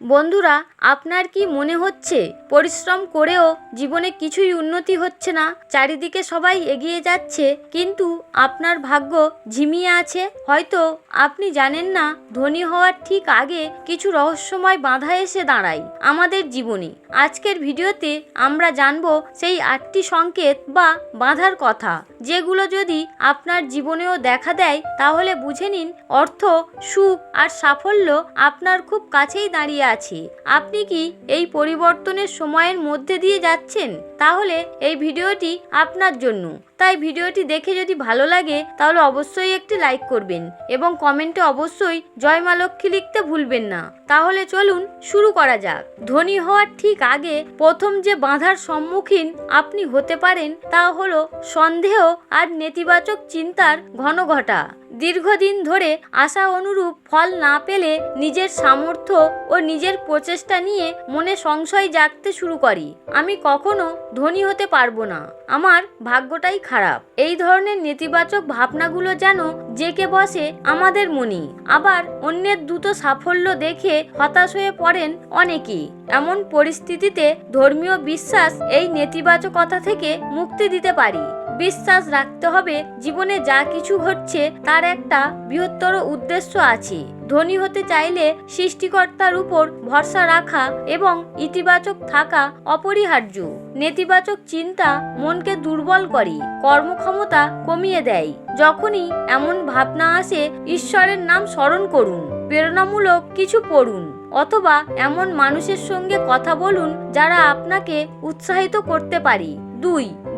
বন্ধুরা, আপনার কি মনে হচ্ছে পরিশ্রম করেও জীবনে কিছুই উন্নতি হচ্ছে না? চারিদিকে সবাই এগিয়ে যাচ্ছে, কিন্তু আপনার ভাগ্য ঝিমিয়ে আছে। হয়তো আপনি জানেন না, ধনী হওয়ার ঠিক আগে কিছু রহস্যময় বাধা এসে দাঁড়ায় আমাদের জীবনে। আজকের ভিডিওতে আমরা জানবো সেই 8টি সংকেত বা বাধার কথা, যেগুলো যদি আপনার জীবনেও দেখা দেয় তাহলে বুঝে নিন অর্থ, সুখ আর সাফল্য আপনার খুব কাছেই দাঁড়িয়ে আছে। আপনি কি এই পরিবর্তনের সময়ের মধ্যে দিয়ে যাচ্ছেন? তাহলে এই ভিডিওটি আপনার জন্য। তাই ভিডিওটি দেখে যদি ভালো লাগে তাহলে অবশ্যই একটি লাইক করবেন এবং কমেন্টে অবশ্যই জয় মা লক্ষ্মী লিখতে ভুলবেন না। তাহলে চলুন শুরু করা যাক। ধনী হওয়ার ঠিক আগে প্রথম যে বাধার সম্মুখীন আপনি হতে পারেন তা হলো সন্দেহ আর নেতিবাচক চিন্তার ঘন ঘটা। দীর্ঘদিন ধরে আশা অনুরূপ ফল না পেলে নিজের সামর্থ্য ও নিজের প্রচেষ্টা নিয়ে মনে সংশয় জাগতে শুরু করি। আমি কখনো ধনী হতে পারবো না, আমার ভাগ্যটাই খারাপ। এই ধরনের নেতিবাচক ভাবনাগুলো যেন জেঁকে বসে আমাদের মনে। আবার অন্যের দ্রুত সাফল্য দেখে হতাশ হয়ে পড়েন অনেকেই। এমন পরিস্থিতিতে ধর্মীয় বিশ্বাস এই নেতিবাচকতা থেকে মুক্তি দিতে পারে। বিশ্বাস রাখতে হবে জীবনে যা কিছু ঘটছে তার একটা বৃহত্তর উদ্দেশ্য আছে। ধনী হতে চাইলে সৃষ্টিকর্তার উপর ভরসা রাখা এবং ইতিবাচক থাকা অপরিহার্য। নেতিবাচক চিন্তা মনকে দুর্বল করে, কর্মক্ষমতা কমিয়ে দেয়। যখনই এমন ভাবনা আসে, ঈশ্বরের নাম স্মরণ করুন, প্রেরণামূলক কিছু পড়ুন অথবা এমন মানুষের সঙ্গে কথা বলুন যারা আপনাকে উৎসাহিত করতে পারে।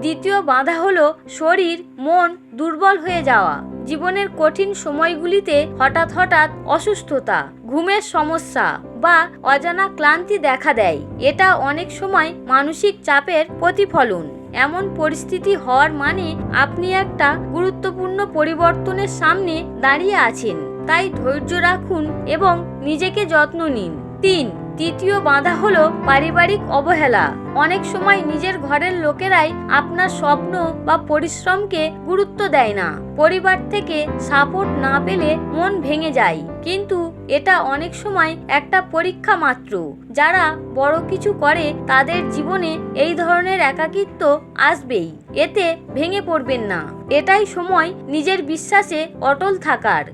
দ্বিতীয় বাধা হলো শরীর মন দুর্বল হয়ে যাওয়া। জীবনের কঠিন সময়গুলিতে হঠাৎ অসুস্থতা, ঘুমের সমস্যা বা অজানা ক্লান্তি দেখা দেয়। এটা অনেক সময় মানসিক চাপের প্রতিফলন। এমন পরিস্থিতি হওয়ার মানে আপনি একটা গুরুত্বপূর্ণ পরিবর্তনের সামনে দাঁড়িয়ে আছেন। তাই ধৈর্য রাখুন এবং নিজেকে যত্ন নিন। তৃতীয় বাধা হলো পারিবারিক অবহেলা। অনেক সময় নিজের ঘরের লোকেরাই আপনার স্বপ্ন বা পরিশ্রমকে গুরুত্ব দেয় না। পরিবার থেকে সাপোর্ট না পেলে মন ভেঙে যায়, কিন্তু এটা অনেক সময় একটা পরীক্ষা মাত্র। যারা বড় কিছু করে তাদের জীবনে এই ধরনের একাকিত্ব আসবেই, এতে ভেঙে পড়বেন না। এটাই সময় নিজের বিশ্বাসে অটল থাকার।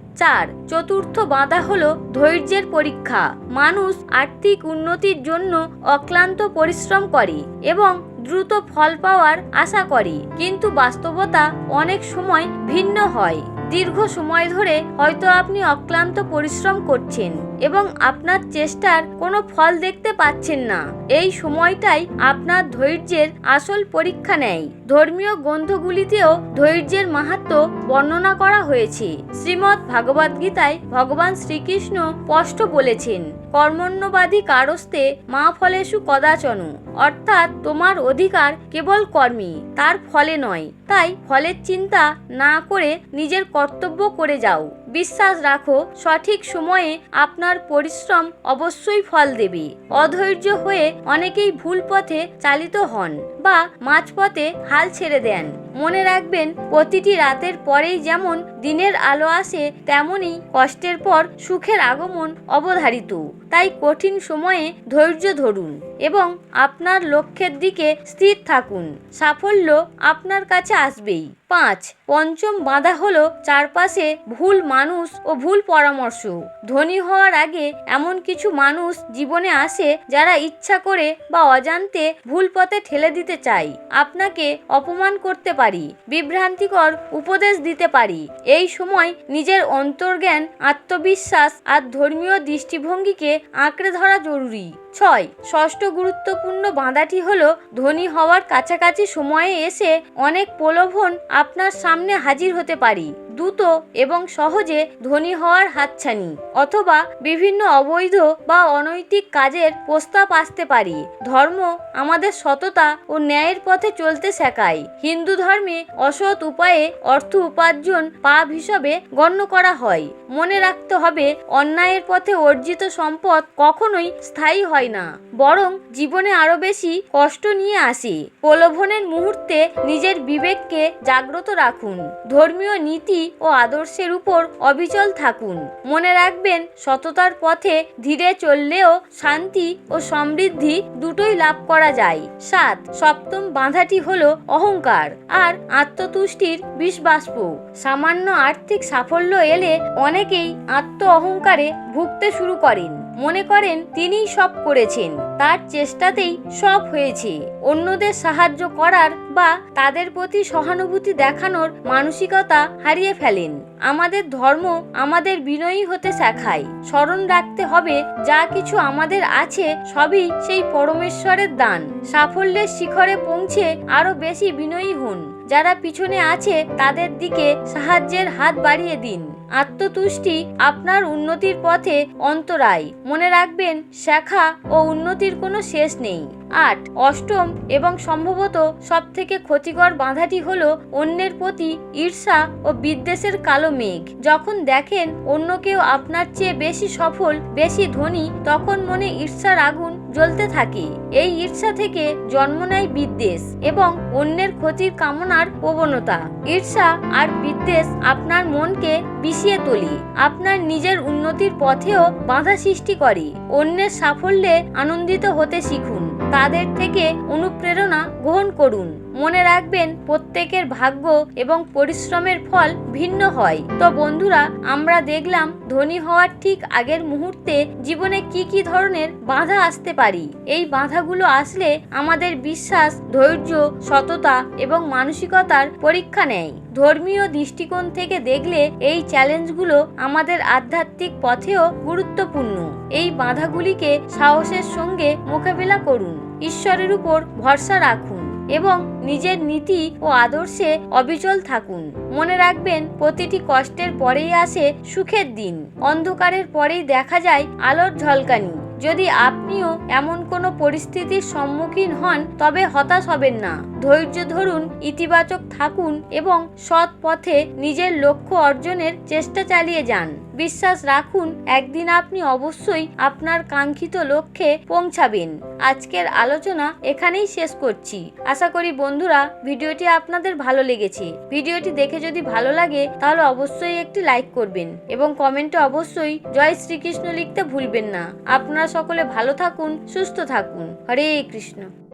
চতুর্থ বাধা হলো ধৈর্যের পরীক্ষা। মানুষ আর্থিক উন্নতির জন্য অক্লান্ত পরিশ্রম করে এবং দ্রুত ফল পাওয়ার আশা করে, কিন্তু বাস্তবতা অনেক সময় ভিন্ন হয়। দীর্ঘ সময় ধরে হয়তো আপনি অক্লান্ত পরিশ্রম করছেন এবং আপনার চেষ্টার কোনো ফল দেখতে পাচ্ছেন না। এই সময়টাই আপনার ধৈর্যের আসল পরীক্ষা নেয়। ধর্মীয় গ্রন্থগুলিতেও ধৈর্যের মাহাত্ম্য বর্ণনা করা হয়েছে। শ্রীমদ্ ভগবদ্গীতায় ভগবান শ্রীকৃষ্ণ স্পষ্ট বলেছেন, কর্মণ্যবাদী কারস্তে মা ফলেষু কদাচন, অর্থাৎ তোমার অধিকার কেবল কর্মী, তার ফলে নয়। তাই ফলের চিন্তা না করে নিজের কর্তব্য করে যাও। বিশ্বাস রাখো, সঠিক সময়ে আপনার পরিশ্রম অবশ্যই ফল দেবে। অধৈর্য হয়ে অনেকেই ভুল পথে চালিত হন বা মাঝপথে হাল ছেড়ে দেন। মনে রাখবেন, প্রতিটি রাতের পরেই যেমন দিনের আলো আসে, তেমনি কষ্টের পর সুখের আগমন অবধারিত। তাই কঠিন সময়ে ধৈর্য ধরুন এবং আপনার লক্ষ্যের দিকে স্থির থাকুন। সাফল্য আপনার কাছে আসবেই। পঞ্চম বাধা হলো চারপাশে ভুল মানুষ ও ভুল পরামর্শ। ধনী হওয়ার আগে এমন কিছু মানুষ জীবনে আসে যারা ইচ্ছা করে বা অজান্তে ভুল পথে ঠেলে দিতে চায়। আপনাকে অপমান করতে পারি, বিভ্রান্তিকর উপদেশ দিতে পারি। এই সময় নিজের অন্তর্জ্ঞান, আত্মবিশ্বাস আর ধর্মীয় দৃষ্টিভঙ্গিকে আঁকড়ে ধরা জরুরি। ষষ্ঠ গুরুত্বপূর্ণ বাধাটি হলো ধনী হওয়ার কাছাকাছি সময়ে এসে অনেক প্রলোভন আপনার সামনে হাজির হতে পারে। দ্রুত এবং সহজে ধনী হওয়ার হাতছানি অথবা বিভিন্ন অবৈধ বা অনৈতিক কাজের প্রস্তাব আসতে পারে। ধর্ম আমাদের সততা ও ন্যায়ের পথে চলতে শেখায়। হিন্দু ধর্মে অসৎ উপায়ে অর্থ উপার্জন পাপ হিসাবে গণ্য করা হয়। মনে রাখতে হবে, অন্যায়ের পথে অর্জিত সম্পদ কখনোই স্থায়ী হয় না, বরং জীবনে আরো বেশি কষ্ট নিয়ে আসে। প্রলোভনের মুহূর্তে নিজের বিবেককে জাগ্রত রাখুন। ধর্মীয় নীতি ও আদর্শের উপর অবিচল থাকুন। মনে রাখবেন, সততার পথে ধীরে চললেও শান্তি ও সমৃদ্ধি দুটোই লাভ করা যায়। 7. সপ্তম বাধাটি হলো অহংকার আর আত্মতুষ্টির বিষবাষ্প। সামান্য আর্থিক সাফল্য এলে অনেকেই আত্ম অহংকারে ভুগতে শুরু করেন। মনে করেন তিনিই সব করেছেন, তার চেষ্টাতেই সব হয়েছে। অন্যদের সাহায্য করার বা তাদের প্রতি সহানুভূতি দেখানোর মানসিকতা হারিয়ে ফেলেন। আমাদের ধর্ম আমাদের বিনয়ী হতে শেখায়। স্মরণ রাখতে হবে, যা কিছু আমাদের আছে সবই সেই পরমেশ্বরের দান। সাফল্যের শিখরে পৌঁছে আরো বেশি বিনয়ী হন। যারা পিছনে আছে তাদের দিকে সাহায্যের হাত বাড়িয়ে দিন। আত্মতুষ্টি আপনার উন্নতির পথে অন্তরায়। মনে রাখবেন, শেখা ও উন্নতির কোনো শেষ নেই। 8. অষ্টম এবং সম্ভবত সবথেকে ক্ষতিকর বাধাটি হলো অন্যের প্রতি ঈর্ষা ও বিদ্বেষের কালো মেঘ। যখন দেখেন অন্য কেউ আপনার চেয়ে বেশি সফল, বেশি ধনী, তখন মনে ঈর্ষার আগুন জ্বলতে থাকে। এই ঈর্ষা থেকে জন্ম নেয় বিদ্বেষ এবং অন্যের ক্ষতির কামনার প্রবণতা। ঈর্ষা আর বিদ্বেষ আপনার মনকে বিষিয়ে তোলে, আপনার নিজের উন্নতির পথেও বাধা সৃষ্টি করে। অন্যের সাফল্যে আনন্দিত হতে শিখুন, তাদের থেকে অনুপ্রেরণা গ্রহণ করুন। মনে রাখবেন, প্রত্যেকের ভাগ্য এবং পরিশ্রমের ফল ভিন্ন হয়। তো বন্ধুরা, আমরা দেখলাম ধনী হওয়ার ঠিক আগের মুহূর্তে জীবনে কি কি ধরনের বাধা আসতে পারি। এই বাধাগুলো আসলে আমাদের বিশ্বাস, ধৈর্য, সততা এবং মানসিকতার পরীক্ষা নেয়। ধর্মীয় দৃষ্টিকোণ থেকে দেখলে এই চ্যালেঞ্জগুলো আমাদের আধ্যাত্মিক পথেও গুরুত্বপূর্ণ। এই বাধাগুলিকে সাহসের সঙ্গে মোকাবিলা করুন, ঈশ্বরের উপর ভরসা রাখুন এবং নিজের নীতি ও আদর্শে অবিচল থাকুন। মনে রাখবেন, প্রতিটি কষ্টের পরেই আসে সুখের দিন। অন্ধকারের পরেই দেখা যায় আলোর ঝলকানি। যদি আপনিও এমন কোনো পরিস্থিতির সম্মুখীন হন, তবে হতাশ হবেন না। ধৈর্য ধরুন, ইতিবাচক থাকুন এবং সৎ পথে নিজের লক্ষ্য অর্জনের চেষ্টা চালিয়ে যান। বিশ্বাস রাখুন, একদিন আপনি অবশ্যই আপনার কাঙ্ক্ষিত লক্ষ্যে পৌঁছাবেন। আজকের আলোচনা এখানেই শেষ করছি। আশা করি বন্ধুরা, ভিডিওটি আপনাদের ভালো লেগেছে। ভিডিওটি দেখে যদি ভালো লাগে তাহলে অবশ্যই একটি লাইক করবেন এবং কমেন্টে অবশ্যই জয় শ্রীকৃষ্ণ লিখতে ভুলবেন না। আপনারা সকলে ভালো থাকুন, সুস্থ থাকুন। হরে কৃষ্ণ।